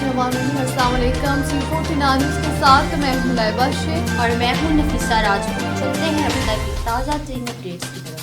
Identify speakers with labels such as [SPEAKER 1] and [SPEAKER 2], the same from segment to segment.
[SPEAKER 1] अस्सलाम वालेकुम। C49 news के साथ मैं हूं लाइबा शेख
[SPEAKER 2] और मैं हूं नफीसा राजपूत। चलते हैं अब तक की ताज़ा तरीन अपडेट्स की तरफ।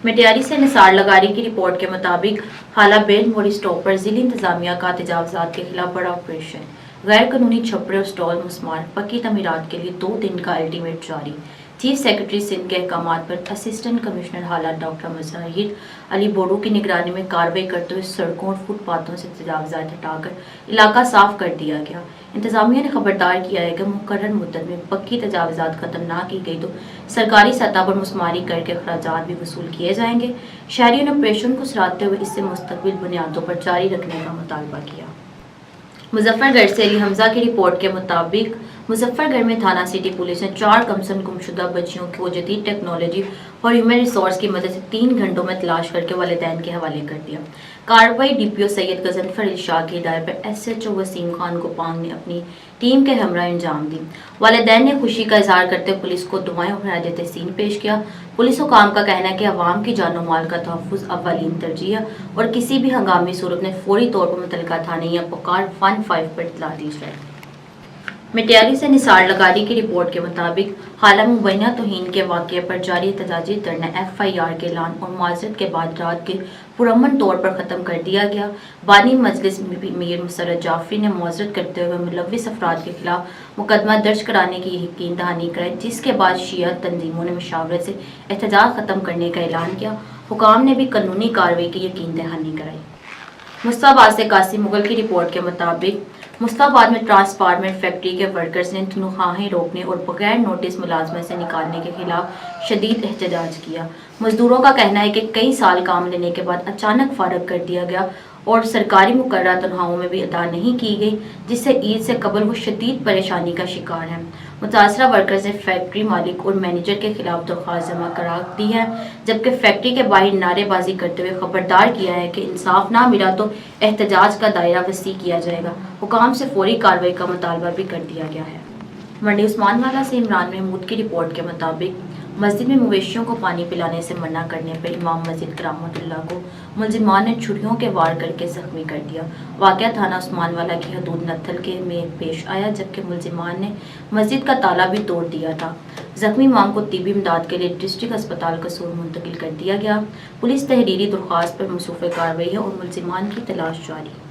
[SPEAKER 2] मटियारी से निसार लगारी की रिपोर्ट के मुताबिक हाला बेल मोड़ी स्टॉप पर जिला इंतजामिया का तजावजात के खिलाफ बड़ा ऑपरेशन। गैर कानूनी छपरे और स्टॉल मुस्मार पक्की तमीरात के लिए 2 दिन का अल्टीमेट जारी। चीफ सेक्रेटरी सिंध के अहकाम पर असिस्टेंट कमिश्नर हालात डॉक्टर मुजाहिर अली बोडो की निगरानी में कार्रवाई करते हुए सड़कों और फुटपाथों से तजावजात हटाकर इलाका साफ कर दिया गया। इंतजामिया ने खबरदार किया है कि मुकर्रर मुद्दत में पक्की तजावजात खत्म ना की गई तो सरकारी सतह पर मुस्मारी करके अखराजात भी वसूल किए जाएंगे। शहरियों ने ऑपरेशन को सराहते हुए इससे मुस्तकबिल बुनियादों पर जारी रखने का मुतालबा किया। मुजफ्फरगढ़ से अली हमजा की रिपोर्ट के मुताबिक मुजफ्फरगढ़ में थाना सिटी पुलिस ने 4 कमसन गुमशुदा बच्चियों को जदीद टेक्नोलॉजी और ह्यूमन रिसोर्स की मदद से 3 घंटों में तलाश करके वालिदैन के हवाले कर दिया। कार्रवाई DPO सैयद गजनफर इरशाद की हिदायत पर SHO वसीम खान गोपांग ने अपनी टीम के हमरा अंजाम दी। वालिदैन ने खुशी का इजहार करते पुलिस को दुआएं और खराज तहसीन पेश किया। पुलिस हुकाम का कहना है कि अवाम की जानो माल का तहफ़्फ़ुज़ अव्वलीन तरजीह है और किसी भी हंगामी सूरत में फौरी तौर पर मुतलका थाने या पुकार 15 पर इत्तला दी जाए। मटियारी से निसार लगारी की रिपोर्ट के मुताबिक हाला मुबैना तौहीन के वाक़े पर जारी एहतजाजी धरना FIR के ऐलान और माज़रत के बाद रात के पुरअमन तौर पर ख़त्म कर दिया गया। बानी मजलिस मीर मुसर्रत जाफरी ने माज़रत करते हुए मुलव्विस अफराद के खिलाफ मुकदमा दर्ज कराने की यकीन दहानी कराई, जिसके बाद शिया तंजीमों ने मुशावरत से एहतजाज ख़त्म करने का ऐलान किया। हुकाम ने भी कानूनी कार्रवाई की यकीन दहानी कराई। मुस्ताबाद से कासिम मुगल की रिपोर्ट के मुताबिक मुस्ताबाद में ट्रांसफार्मर फैक्ट्री के वर्कर्स ने तनख्वाहें रोकने और बगैर नोटिस मुलाजमत से निकालने के खिलाफ शदीद एहतजाज किया। मजदूरों का कहना है कि कई साल काम लेने के बाद अचानक फारग कर दिया गया और सरकारी मुकर्रर तनख्वाहों में भी अदा नहीं की गई, जिससे ईद से कबल वो शदीद परेशानी का शिकार हैं। मुतासरा वर्कर्स ने फैक्ट्री मालिक और मैनेजर के खिलाफ दरख्वास्त जमा करा दी है, जबकि फैक्ट्री के बाहर नारेबाजी करते हुए खबरदार किया है कि इंसाफ ना मिला तो एहतजाज का दायरा वसी किया जाएगा। हुकाम से फौरी कार्रवाई का मुतालबा भी कर दिया गया है। मंडी उस्मानवाला से इमरान महमूद की रिपोर्ट के मुताबिक मस्जिद में मवेशियों को पानी पिलाने से मना करने पर इमाम मस्जिद करामतुल्लाह को मुलजिमान ने छुरियों के वार करके जख्मी कर दिया। वाक़या थाना उस्मानवाला की हदूद नत्थल के में पेश आया, जबकि मुलजिमान ने मस्जिद का ताला भी तोड़ दिया था। जख्मी इमाम को तिब्बी इमदाद के लिए डिस्ट्रिक्ट अस्पताल कसूर मुंतकिल कर दिया गया। पुलिस तहरीरी दरख्वास्त पर मसरूफ़ कार्रवाई है और मुलजिमान की तलाश जारी।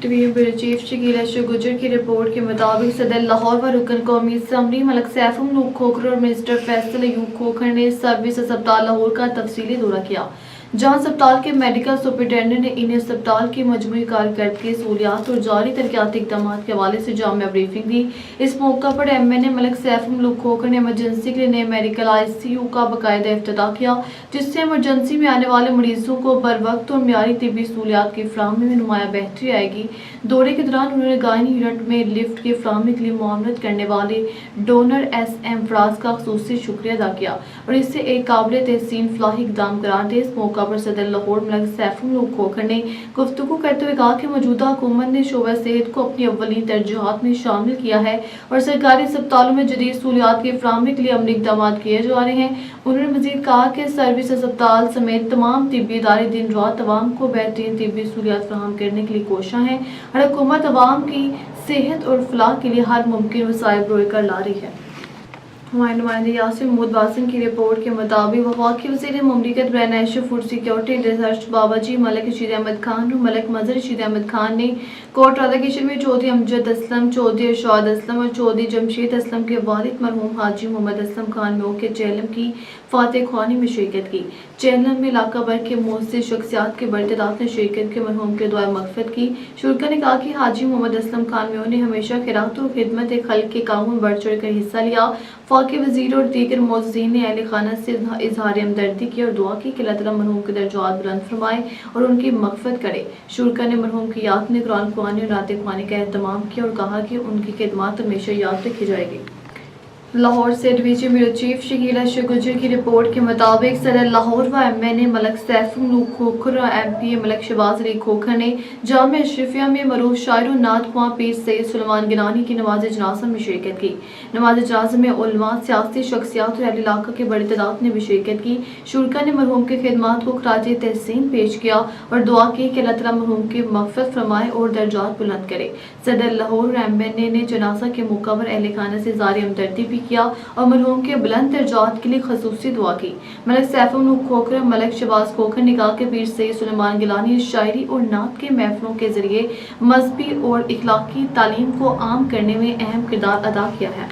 [SPEAKER 1] TV bureau chief Shakeel Ashok गुजर की रिपोर्ट के मुताबिक सदर लाहौर व रुकन कौमी असम्बली मलक सैफ उल-मुल्क खोखर और मिनिस्टर फैसल अयूब खोखर ने सर्विस अस्पताल लाहौर का तफसीली दौरा किया, जहां अस्पताल के मेडिकल सुपरिटेंडेंट ने इन्हें अस्पताल की मजमूई कारकर्दगी, सहूलियात और जारी तरक्याती इक़दाम के हवाले से जामिया ब्रीफिंग दी। इस मौका पर MNA मलक सैफ उल-मुल्क खोखर ने इमरजेंसी के लिए नए मेडिकल ICU का बाकायदा इफ्तिताह किया, जिससे इमरजेंसी में आने वाले मरीजों को बर वक्त और मियारी तिब्बी सहूलियात की फराहमी में नुमाया बेहतरी आएगी। दौरे के दौरान उन्होंने गायनी यूनिट में लिफ्ट की फराहमी के लिए मुआवनत करने वाले डोनर SM फराज का ख़ुसूसी शुक्रिया अदा किया और इसे एक काबिल तहसीन फलाही इक़दाम करार दे। इस मौका पर सदर लाहौर मलक सैफ उल-मुल्क खोखर ने गुफ्तगू करते हुए कहा कि मौजूदा हुकूमत ने शोबा सेहत को अपनी अव्वलीन तरजीहात में शामिल किया है और सरकारी अस्पतालों में जदीद सहूलियात की फराहमी के लिए अमली इक़दाम किए जा रहे हैं। उन्होंने मज़ीद कहा कि सर्विस अस्पताल समेत तमाम तिब्बी इदारे दिन रात अवाम को बेहतरीन तिब्बी सहूलियात फराहम करने के लिए कोशिश हैं और हुकूमत अवाम की सेहत और फलाह के लिए हर मुमकिन वसाइल बरोए कर ला रही है। हमारे नुमाइंदे यासिर महमूद बासिम की रिपोर्ट के मुताबिक वफाकी वज़ीर मुमलिकत ब्रांड फूड सिक्योरिटी रिसर्च बाबाजी मलिक रशीद अहमद खान और मलिक मजहर रशीद अहमद खान ने कोर्ट राधाकिशन में चौधरी अमजद असलम, चौधरी इरशाद असलम और चौधरी जमशेद असलम के वालिद मरहूम हाजी मोहम्मद असलम खान में के चेलम की फातह ख्वानी में शिरकत की। चेलम में इलाका भर के मुअज़्ज़िज़ शख्सियात के बड़ी तादाद ने शिरकत के मरहूम के दुआ मग़फ़िरत की। शुरा ने कहा कि हाजी मोहम्मद असलम खान में ने हमेशा खिरात और खिदमत खल्क़ के कामों में बढ़ चढ़ कर हिस्सा लिया। फाक़ी वज़ीर और दीगर मुअज़्ज़िज़ीन ने अहले खाना से इज़हार हमदर्दी की और दुआ की कि अल्लाह ताला मरहूम के दर्जात बुलंद फरमाए और उनकी मग़फ़िरत करे। शुरा ने मरहूम की याद में कुरान ख़वानी और नात ख़वानी का एहतमाम किया और कहा कि उनकी खिदमत हमेशा याद रखी जाएगी। लाहौर से division bureau chief Shakeel Ashraf गुजर की रिपोर्ट के मुताबिक सदर लाहौर व एमएनए मलक सैफुल खोखर और एमपीए मलक शहबाज अली खोखर ने जामिया अशरफिया में मरूफ शायर और नात ख्वां पीर सैयद सुलेमान गिलानी की नमाज जनाजा में शिरकत की। नमाज जनाजा में उलमा, सियासी शख्सियात और अहल इलाका के बड़ी तादाद ने भी शिरकत की। शुरका ने मरहूम की खिदमात को खराज तहसीन पेश किया और दुआ की कि अल्लाह तआला मरहूम की मग़फ़िरत फरमाए और दर्जात बुलंद करे। सदर लाहौर और एमएनए ने जनाजा के मौका पर अहले खाना से ज़ारी हमदर्दी भी किया और मरहूम के बुलंद दर्जात के लिए खसूसी दुआ की। मलक सैफुल खोखर और मलक शहबाज खोखर ने कहा कि पीर सैयद सुलेमान गिलानी शायरी और नात के महफिलों के जरिए मजहबी और इखलाकी तालीम को आम करने में अहम किरदार अदा किया है।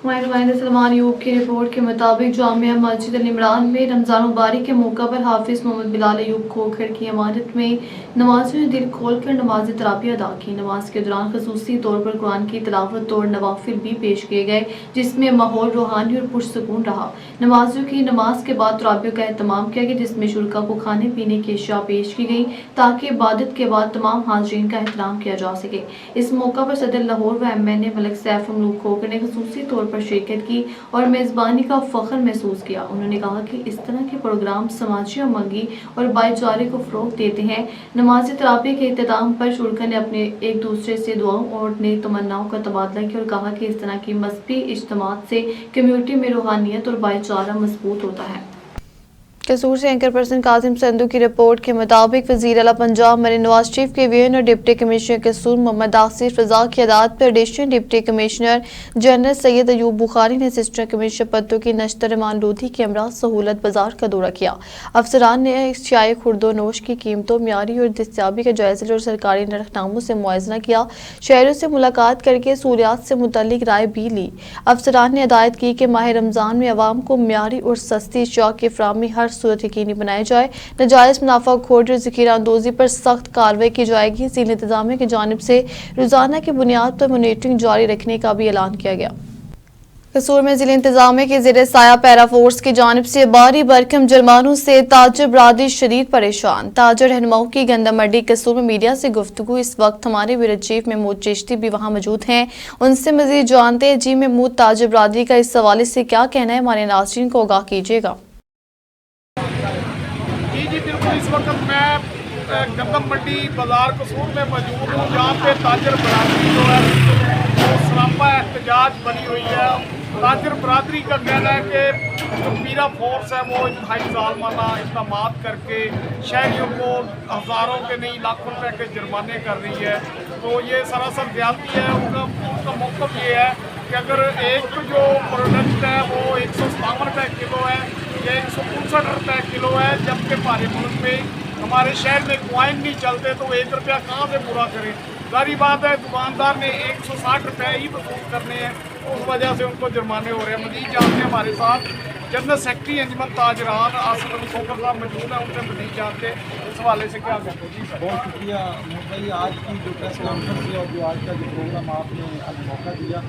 [SPEAKER 1] नुमाइंदा सलमान यूब की रिपोर्ट के मुताबिक जामिया मस्जिद अल इमरान में रमज़ान मुबारक के मौका पर हाफिज मोहम्मद बिलाल अयूब खोखर की इमारत में नमाज़ियों ने दिल खोल कर नमाज तराबी अदा की। नमाज के दौरान खसूसी तौर पर कुरान की तिलावत और नवाफिल भी पेश किए गए, जिसमें माहौल रूहानी और पुरसकून रहा। नमाजियों की नमाज के बाद तराबियों का एहतमाम किया गया, जिसमें शुरका को खाने पीने की अशिया पेश की गई ताकि इबादत के बाद तमाम हाज़रीन का एहतराम किया जा सके। इस मौका पर सदर लाहौर व एमएनए मलक सैफुल खोखर ने खसूसी तौर पर शिरकत की और मेज़बानी का फ़ख्र महसूस किया। उन्होंने कहा कि इस तरह के प्रोग्राम समाजी अमंगी और भाईचारे को फ़रोग़ देते हैं। नमाज तराबी के इख्तिताम पर शुरका ने अपने एक दूसरे से दुआओं और नेक तमन्नाओं का तबादला किया और कहा कि इस तरह की मज़हबी इज्तिमात से कम्यूनिटी में रूहानियत और भाईचारा मजबूत होता है। कसूर से एंकर पर्सन कासिम संधू की रिपोर्ट के मुताबिक वज़ीर आला पंजाब मरीन नवाज चीफ के वीएन और डिप्टी कमिश्नर कसूर मोहम्मद आसिफ रजा की हदायत पर additional deputy commissioner general Syed Ayub Bukhari ने असिस्टेंट कमिश्नर पत्तों की नश्तर रहमान लोधी के हमरा सहूलत बाजार का दौरा किया। अफसरान ने शाय खुर्दो नोश की कीमतों, म्यारी और दस्तियाबी का जायजा और सरकारी नरखनामों से मुआयना किया। शहरों से मुलाकात करके सहूलियात से मुतल्लिक राय भी ली। अफसरान ने हिदायत की कि माह रमज़ान में अवाम को म्यारी और सस्ती अशिया की फराहमी हर सूरत यकीनी बनाई जाए। नाजायज़ मुनाफाखोरी और ज़ख़ीरा अंदोज़ी पर सख्त कार्रवाई की जाएगी। ज़िला इंतज़ामिया की जानिब से रोज़ाना की बुनियाद पर मॉनिटरिंग जारी रखने का भी ऐलान किया गया। कसूर में ज़िला इंतज़ामिया के ज़ेरे साया पैरा फोर्स की जानिब से बारी बरकम जुर्मानों से ताजर बरादरी शदीद परेशान। ताजर रहनुमाओं की गंदा मंडी कसूर में मीडिया से गुफ्तगू। इस वक्त हमारे ब्यूरो चीफ महमूद चिश्ती भी वहाँ मौजूद हैं, उनसे मज़ीद जानते हैं। जी महमूद, ताजर बरादरी का इस हवाले से क्या कहना है, हमारे नाज़रीन को आगाह कीजिएगा।
[SPEAKER 3] जी बिल्कुल, इस वक्त मैं गंदम मंडी बाजार कसूर में मौजूद हूँ, जहाँ पे ताजर बरादरी जो है वो सरापा एहतजाज बनी हुई है। ताजर बरादरी का कहना है कि जो पीरा फोर्स है वो इंतहाई ज़ालमाना इक़दाम करके शहरियों को हज़ारों के नहीं लाखों रुपए के जुर्माने कर रही है। तो ये सरासर ज़्यादती है। उनका मौक़िफ़ ये है कि अगर एक जो प्रोडक्ट है वो 157 रुपये किलो है या 159 रुपये किलो है, जबकि हमारे मुल्क में हमारे शहर में क्वाइन नहीं चलते, तो 1 रुपया कहाँ से पूरा करें। सारी बात है, दुकानदार ने 160 रुपये ही वसूल करने हैं, उस वजह से उनको जुर्माने हो रहे हैं। मज़ीद जानते हैं हमारे साथ जनरल सेक्रेटरी अंजुमन ताजरान आसिफ अली खोखर साहब मौजूद हैं, उनसे मज़ीद जानते हैं इस हवाले से क्या कहते हैं। जी सर,
[SPEAKER 4] बहुत शुक्रिया भाई, आज की जो प्रेस कॉन्फ्रेंस है और जो आज का जो प्रोग्राम आपने हमें मौका दिया।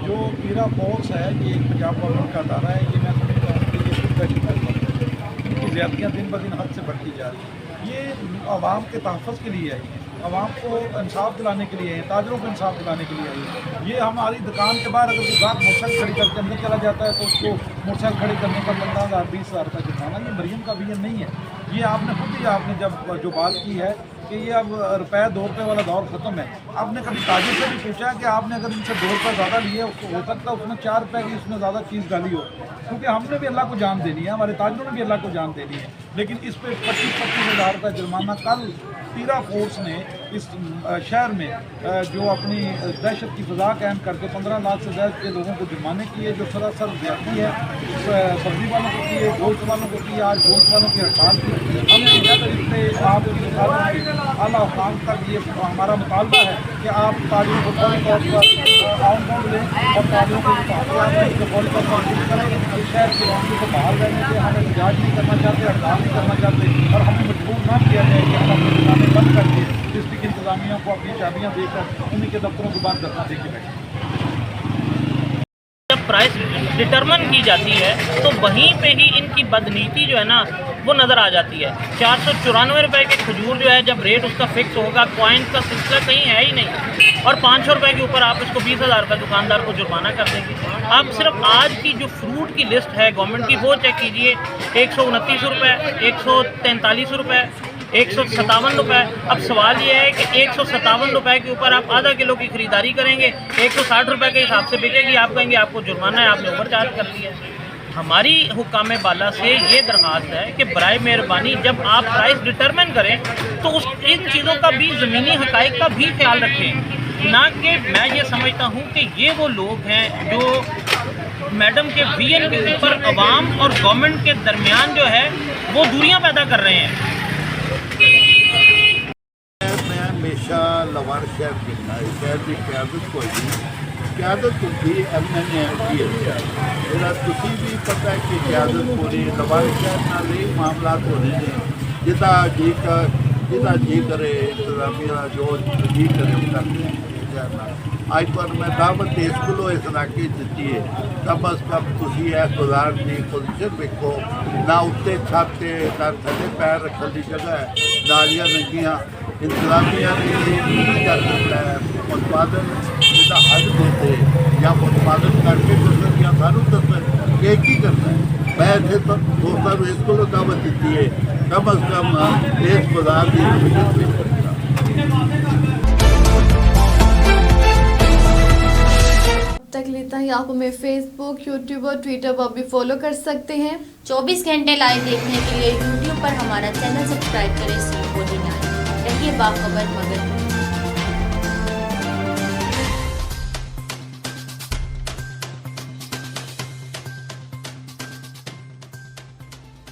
[SPEAKER 4] जो पीरा फोर्स है ये एक पंजाब गवर्नमेंट का अदारा है, ये मैं समझता हूँ कि ये खुद इनकी ज़्यादतियाँ दिन ब दिन हद से बढ़ती जा रही हैं। ये आवाम के तहफ़्फ़ुज़ के लिए है, आवाम को इंसाफ दिलाने के लिए है, ताजरों को इंसाफ दिलाने के लिए है। ये हमारी दुकान के बाहर अगर कोई ग्राहक मोटरसाइकिल खड़ी करके अंदर चला जाता है तो उसको मोटरसाइकिल खड़ी करने पर 15,000 20,000 का जुर्माना। ये मरियम का विजन नहीं है। ये आपने खुद ही आपने जब जो बात की है कि ये अब रुपये 2 रुपये वाला दौर ख़त्म है, आपने कभी ताजिर से भी पूछा कि आपने अगर इनसे 2 रुपये ज़्यादा लिए, उसको हो सकता है उसने 4 रुपये की उसमें ज़्यादा चीज़ डाली हो, क्योंकि हमने भी अल्लाह को जान देनी है, हमारे ताजरों ने भी अल्लाह को जान देनी है। लेकिन इस पर 25-25 हज़ार रुपये जुर्माना कल पीरा फोर्स ने इस शहर में जो अपनी दहशत की फ़ज़ा कायम करके 15 लाख से ज़्यादा के लोगों को जुर्माने किए, जो सरासर ज़्यादती है। सब्ज़ी वालों को किए, गोश्त वालों को किए, आज गोश्त वालों की हड़ताल की। हमने यह तरीके आप आला हुकाम तक ये हमारा मुतालबा है कि आप ताजिरों को फौरी तौर पर आउटबाउंड लें और ताजिरों को फौरी तौर पर करें। इस शहर के वालों को बाहर रहने से हमें इजाज़ नहीं करना चाहते, हड़ताल नहीं करना चाहते, और हमें मजबूर ना किया जाए कि हम अपनी दुकानें बंद करके डिस्ट्रिक्ट इंतज़ामिया को अपनी चाबियाँ देकर उन्हीं के दफ्तरों को बंद धरना दे के बैठे।
[SPEAKER 5] जब प्राइस डिटरमिन की जाती है तो वहीं पे ही इनकी बदनीति जो है ना वो नज़र आ जाती है। 494 रुपये के खजूर जो है, जब रेट उसका फिक्स होगा, कॉइन का सिलसिला कहीं है ही नहीं, और 500 रुपये के ऊपर आप इसको 20,000 रुपये दुकानदार को जुर्माना कर देंगे। आप सिर्फ आज की जो फ्रूट की लिस्ट है गवर्नमेंट की, वो चेक कीजिए, 129 रुपये, 143 रुपये, 157 रुपये। अब सवाल ये है कि 157 रुपये के ऊपर आप आधा किलो की ख़रीदारी करेंगे, 160 रुपये के हिसाब से बिकेगी, आप कहेंगे आपको जुर्माना है, आपने ओवर चार्ज कर लिया है। हमारी हुक्काम बाला से ये दरख्वास्त है कि बराए मेहरबानी जब आप प्राइस डिटरमिन करें तो उस इन चीज़ों का भी, ज़मीनी हक़ाइक़ का भी ख्याल रखें, ना कि मैं ये समझता हूँ कि ये वो लोग हैं जो मैडम के वीएन के ऊपर अवाम और गवर्नमेंट के दरमियान जो है वो दूरियाँ पैदा कर रहे हैं।
[SPEAKER 6] मैं हमेशा लवार शहर दिखना है, शहर की क्यादत कोई नहीं, क्यादत होती MNA की है, मेरा तुसी भी पता है कि क्यादत पूरी लवार शहर नाल ही मामला होने ने, जिदा जी करे इंतजामिया जो जी करे करते हैं। आज पर मैं दावत इस को इस इलाके दी है, कम अज कम तुसी इस बाजार की पोजिशन वेखो, ना उत्ते छत ना थले पैर रखने की जगह है, नालियां नंगियां, इंतजामिया ने कर दिता है, उत्पादन जिदा हद देते या उत्पादन करके दसन या सानू दसन ये की करना है। मैं इतने तो दोस्तों को इस को दावत दी है, कम अज कम इस बाजार की पोजिशन वेखो।
[SPEAKER 1] तक लेता है, आप हमें फेसबुक, यूट्यूब और ट्विटर पर भी फॉलो कर सकते हैं।
[SPEAKER 2] 24 घंटे लाइव देखने के लिए यूट्यूब पर हमारा चैनल सब्सक्राइब करें, रहिए बाखबर मगर